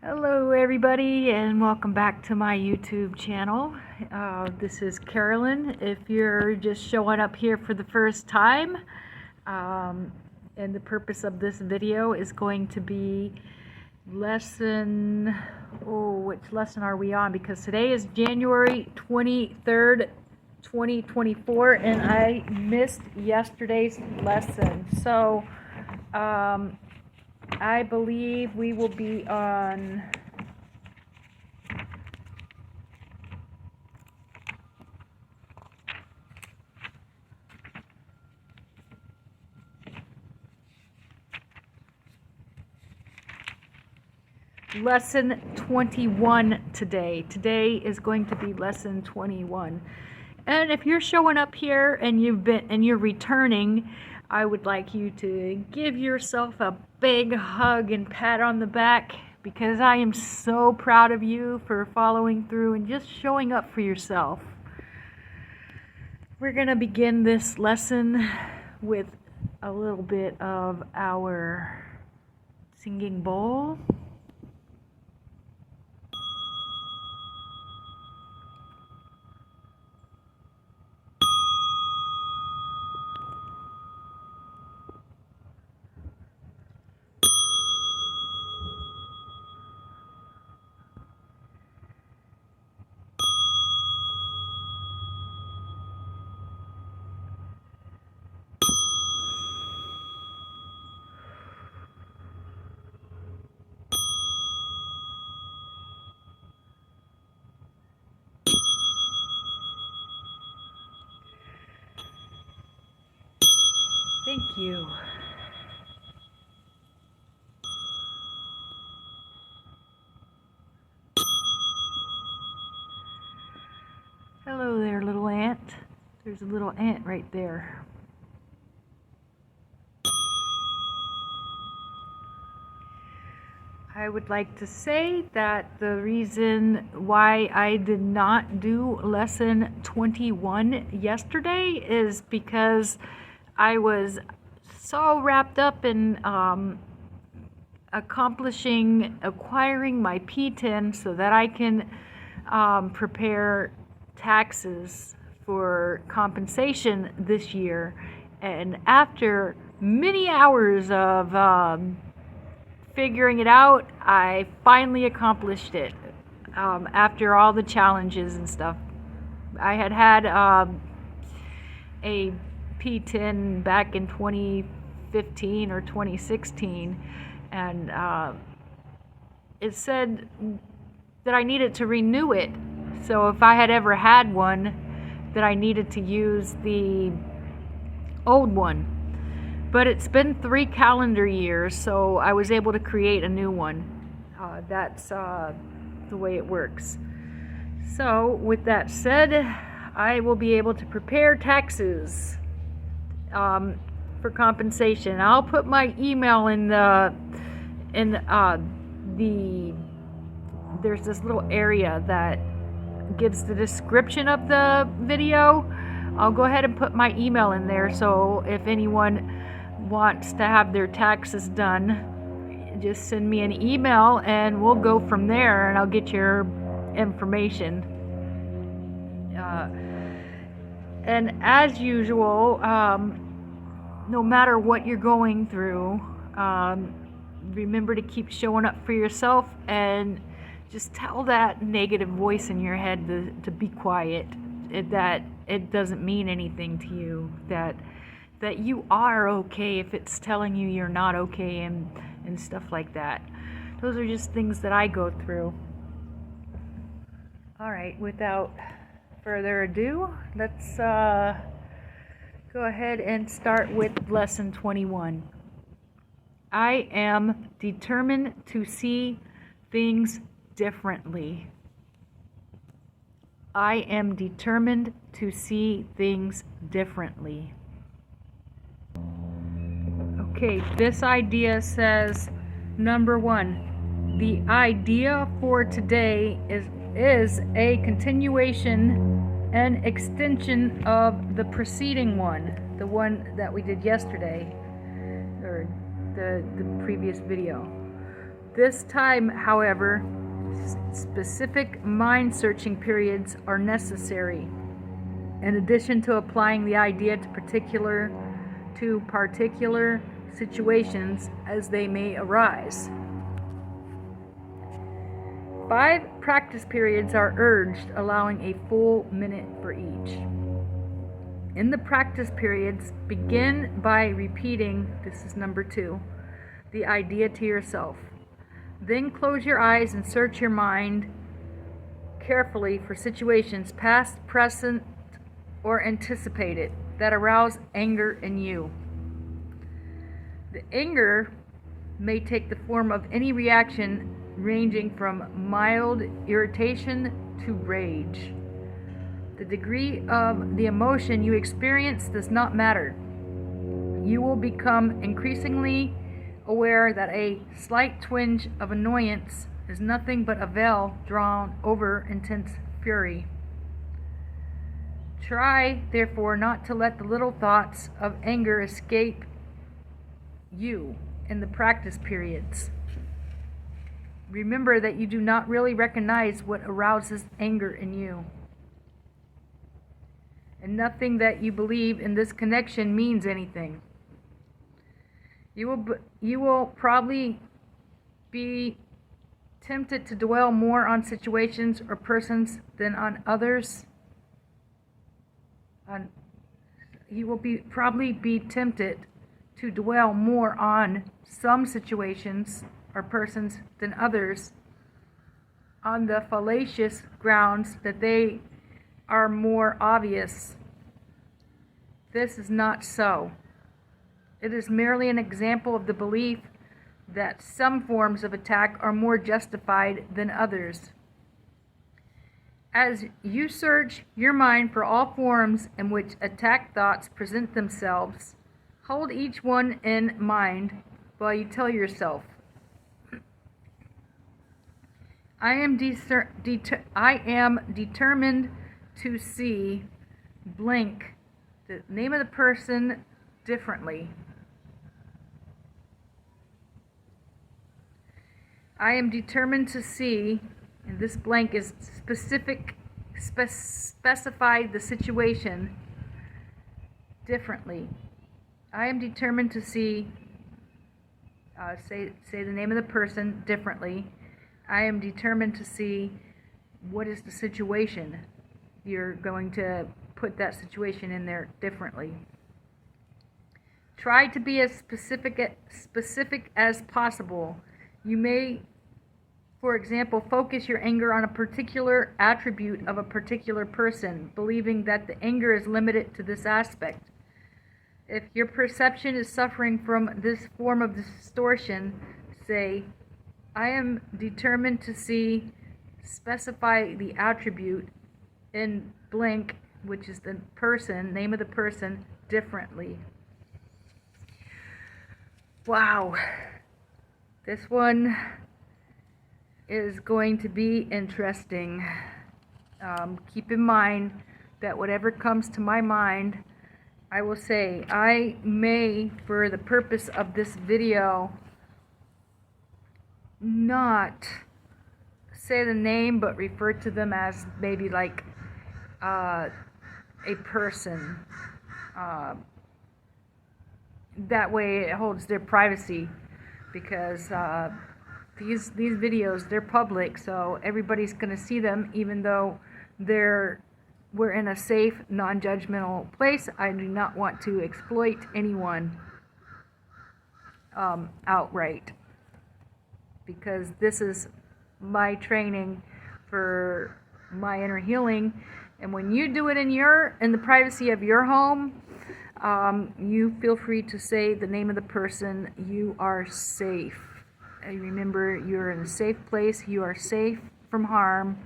Hello everybody and welcome back to my YouTube channel. This is Carolyn. If you're just showing up here for the first time, and the purpose of this video is going to be lesson, which lesson are we on? Because today is January 23rd, 2024 and I missed yesterday's lesson. So I believe we will be on lesson 21 today. Today is going to be lesson 21. And if you're showing up here and you're returning, I would like you to give yourself a big hug and pat on the back, because I am so proud of you for following through and just showing up for yourself. We're going to begin this lesson with a little bit of our singing bowl. Thank you. Hello there, little ant. There's a little ant right there. I would like to say that the reason why I did not do lesson 21 yesterday is because I was so wrapped up in acquiring my P10 so that I can prepare taxes for compensation this year. And after many hours of figuring it out, I finally accomplished it. After all the challenges and stuff, I had a P10 back in 2015 or 2016, and it said that I needed to renew it. So if I had ever had one, that I needed to use the old one. But it's been 3 calendar years, so I was able to create a new one. That's the way it works. So with that said, I will be able to prepare taxes for compensation. I'll put my email in the there's this little area that gives the description of the video. I'll go ahead and put my email in there, so if anyone wants to have their taxes done, just send me an email and we'll go from there, and I'll get your information. And as usual, no matter what you're going through, remember to keep showing up for yourself and just tell that negative voice in your head to be quiet, that it doesn't mean anything to you, that you are okay if it's telling you you're not okay, and stuff like that. Those are just things that I go through. Alright, without further ado, let's go ahead and start with lesson 21. I am determined to see things differently. I am determined to see things differently. Okay, this idea says, number 1, the idea for today is a continuation and extension of the preceding one, the one that we did yesterday, or the previous video. This time, however, specific mind-searching periods are necessary, in addition to applying the idea to particular situations as they may arise. 5 practice periods are urged, allowing a full minute for each. In the practice periods, begin by repeating, this is number 2, the idea to yourself. Then close your eyes and search your mind carefully for situations, past, present, or anticipated, that arouse anger in you. The anger may take the form of any reaction ranging from mild irritation to rage. The degree of the emotion you experience does not matter. You will become increasingly aware that a slight twinge of annoyance is nothing but a veil drawn over intense fury. Try, therefore, not to let the little thoughts of anger escape you in the practice periods. Remember that you do not really recognize what arouses anger in you. And nothing that you believe in this connection means anything. You will probably be tempted to dwell more on situations or persons than on others. You will probably be tempted to dwell more on some situations or persons than others, on the fallacious grounds that they are more obvious. This is not so. It is merely an example of the belief that some forms of attack are more justified than others. As you search your mind for all forms in which attack thoughts present themselves, hold each one in mind while you tell yourself, I am determined to see blank, the name of the person, differently. I am determined to see, and this blank is specified the situation differently. I am determined to see, say the name of the person differently. I am determined to see what is the situation. You're going to put that situation in there differently. Try to be as specific as possible. You may, for example, focus your anger on a particular attribute of a particular person, believing that the anger is limited to this aspect. If your perception is suffering from this form of distortion, say, I am determined to see, specify the attribute in blank, which is the person, name of the person, differently. Wow. This one is going to be interesting. Keep in mind that whatever comes to my mind, I will say. I may, for the purpose of this video, not say the name, but refer to them as maybe like a person. That way it holds their privacy, because these videos, they're public, so everybody's going to see them, even though we're in a safe, non-judgmental place. I do not want to exploit anyone outright, because this is my training for my inner healing. And when you do it in the privacy of your home, you feel free to say the name of the person. You are safe. Remember, you're in a safe place. You are safe from harm,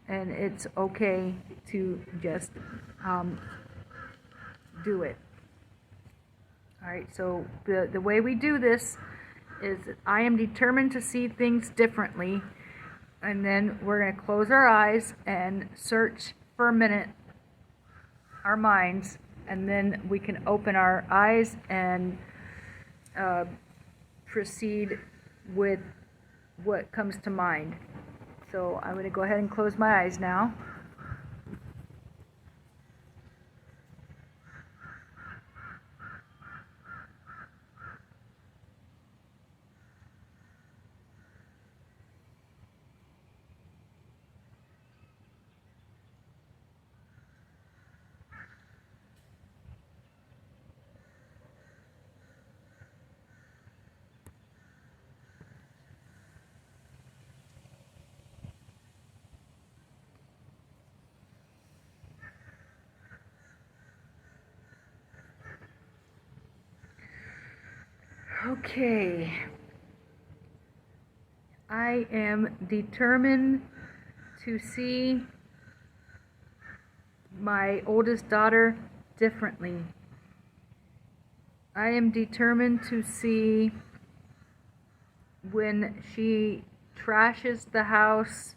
and it's okay to just do it. All right, so the way we do this is I am determined to see things differently, and then we're going to close our eyes and search for a minute our minds, and then we can open our eyes and proceed with what comes to mind. So I'm going to go ahead and close my eyes now. Okay. I am determined to see my oldest daughter differently. I am determined to see when she trashes the house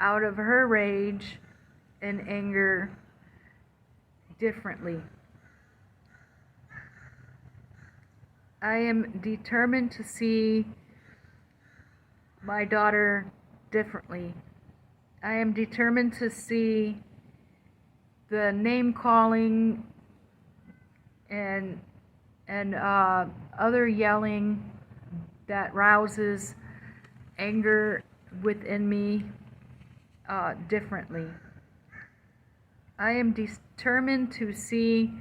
out of her rage and anger differently. I am determined to see my daughter differently. I am determined to see the name calling and other yelling that rouses anger within me differently. I am determined to see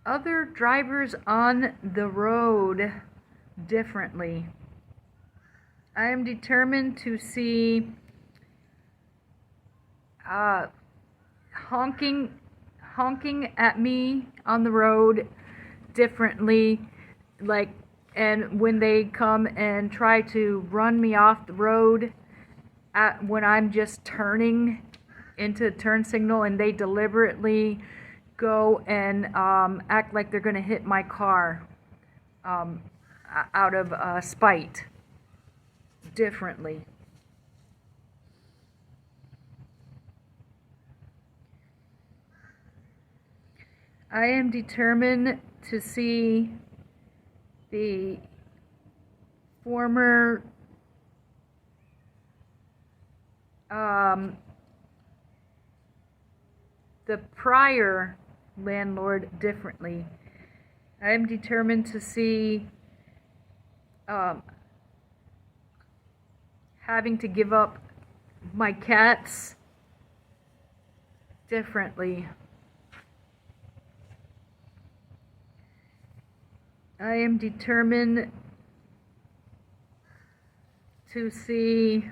other drivers on the road differently. I am determined to see honking at me on the road differently, like, and when they come and try to run me off the road when I'm just turning into a turn signal, and they deliberately go and act like they're going to hit my car out of spite differently. I am determined to see the former the prior landlord differently. I am determined to see having to give up my cats differently. I am determined to see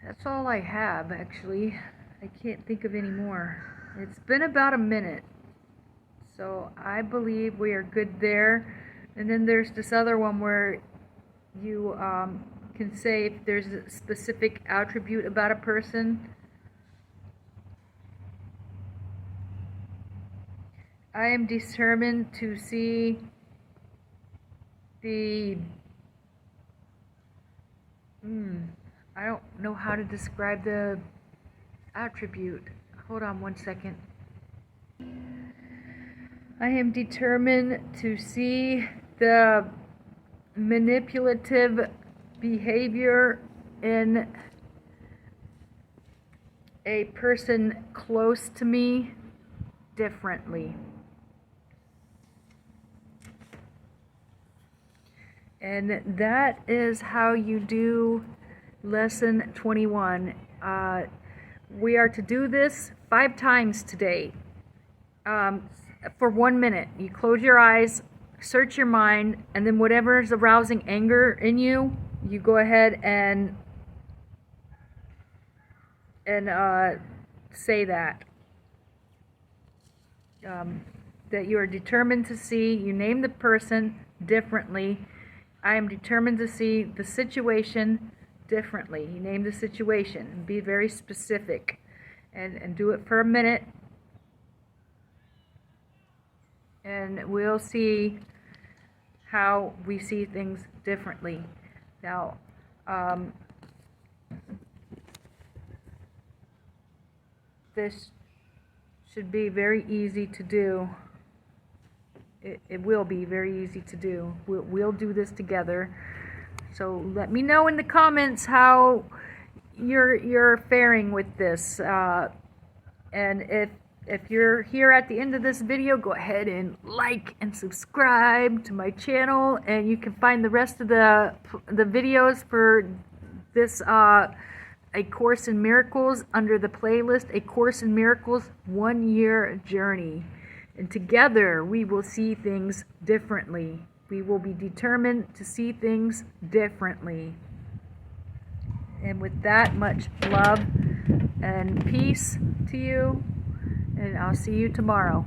that's all I have, actually. I can't think of any more. It's been about a minute, so I believe we are good there. And then there's this other one where you can say if there's a specific attribute about a person. I am determined to see the I don't know how to describe the attribute. Hold on one second. I am determined to see the manipulative behavior in a person close to me differently. And that is how you do lesson 21. We are to do this 5 times today for 1 minute. You close your eyes, search your mind, and then whatever is arousing anger in you, you go ahead and say that. That you are determined to see. You name the person differently. I am determined to see the situation differently. You name the situation and be very specific, and do it for a minute, and we'll see how we see things differently. Now, This should be very easy to do. It will be very easy to do. We'll do this together. So let me know in the comments how you're faring with this. And if you're here at the end of this video, go ahead and like and subscribe to my channel, and you can find the rest of the videos for this A Course in Miracles under the playlist A Course in Miracles 1 Year Journey. And together we will see things differently. We will be determined to see things differently. And with that, much love and peace to you. And I'll see you tomorrow.